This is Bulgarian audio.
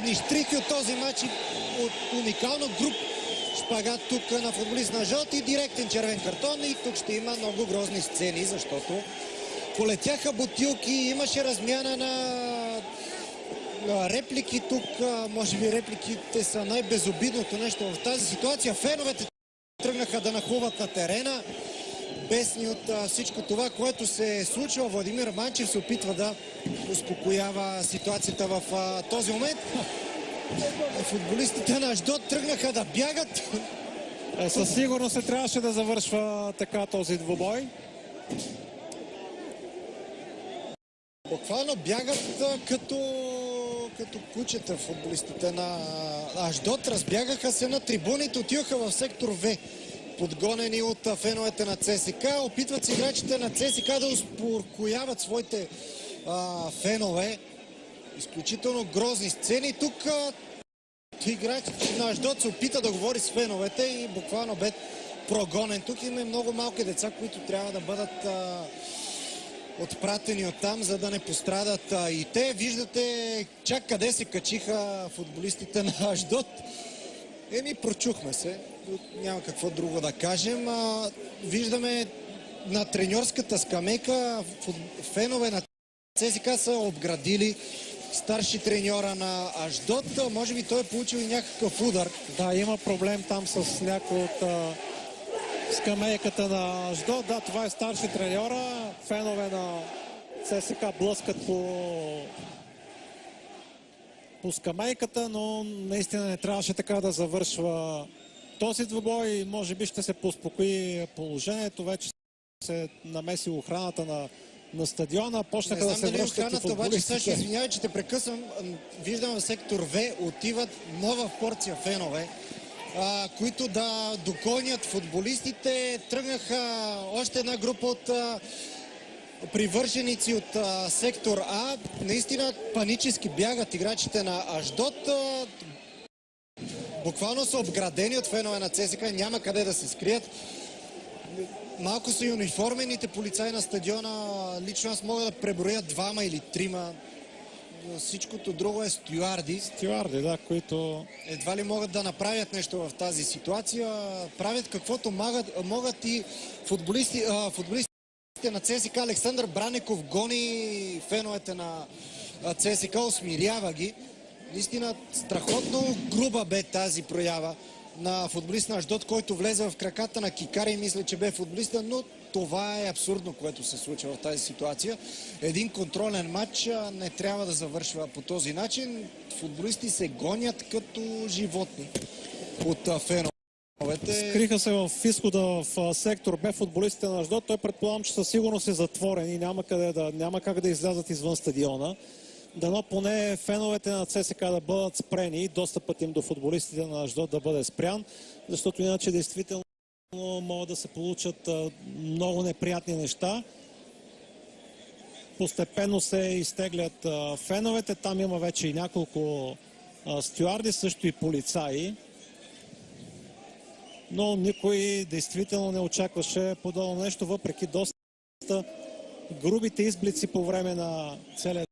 последни штрихи от този матч и от уникално груб шпагат тук на футболист на жълт и директен червен картон. И тук ще има много грозни сцени, защото полетяха бутилки, имаше размяна на реплики тук. Може би репликите са най-безобидното нещо в тази ситуация. Феновете тръгнаха да нахлуват на терена. Бесни от всичко това, което се е случило. Владимир Манчев се опитва да успокоява ситуацията в този момент. Футболистите на Аждот тръгнаха да бягат. Със сигурност се трябваше да завършва така този двубой. Буквално бягат като кучета футболистите на Аждот. Разбягаха се на трибуните, отиваха в сектор В, подгонени от феновете на ЦСКА. Опитват се играчите на ЦСКА да успокояват своите фенове. Изключително грозни сцени. Тук играчите на Аждот се опита да говори с феновете и буквално бе прогонен. Тук има много малки деца, които трябва да бъдат отпратени оттам, за да не пострадат и те. Виждате чак къде се качиха футболистите на Аждот. Прочухме се. Няма какво друго да кажем. Виждаме на треньорската скамейка фенове на ЦСКА са обградили старши треньора на Аждот. Може би той е получил и някакъв удар. Да, има проблем там с някой от скамейката на Аждот. Да, това е старши треньора. Фенове на ЦСКА блъскат по скамейката, но наистина не трябваше така да завършва този двубой. Може би ще се поуспокои положението. Вече се намеси охраната на стадиона. Почнаха да се връщат и футболистите. Обаче, извинявай, че те прекъсвам. Виждам в сектор В отиват нова порция фенове, които да догонят футболистите. Тръгнаха още една група от привърженици от сектор А. Наистина панически бягат играчите на Аждот. Буквално са обградени от фенове на ЦСКА. Няма къде да се скрият. Малко са и униформените полицаи на стадиона. Лично аз мога да преброя 2 или 3. Всичкото друго е стюарди. Стюарди, да, които едва ли могат да направят нещо в тази ситуация. Правят каквото могат и футболистите на ЦСКА. Александър Бранеков гони феновете на ЦСКА, усмирява ги. Наистина страхотно груба бе тази проява на футболист на Аждот, който влезе в краката на Кикари и мисля, че бе футболиста, но това е абсурдно, което се случва в тази ситуация. Един контролен матч не трябва да завършва по този начин. Футболисти се гонят като животни от феновете. Скриха се в изхода в сектор Б футболистите на Аждот. Той предполагам, че със сигурност е затворен и няма как да излязат извън стадиона. Дано поне феновете на ЦСКА да бъдат спрени и достъпът им до футболистите на Аждот да бъде спрян, защото иначе действително могат да се получат много неприятни неща. Постепенно се изтеглят феновете. Там има вече и няколко стюарди, също и полицаи. Но никой действително не очакваше подобно нещо, въпреки доста грубите изблици по време на целия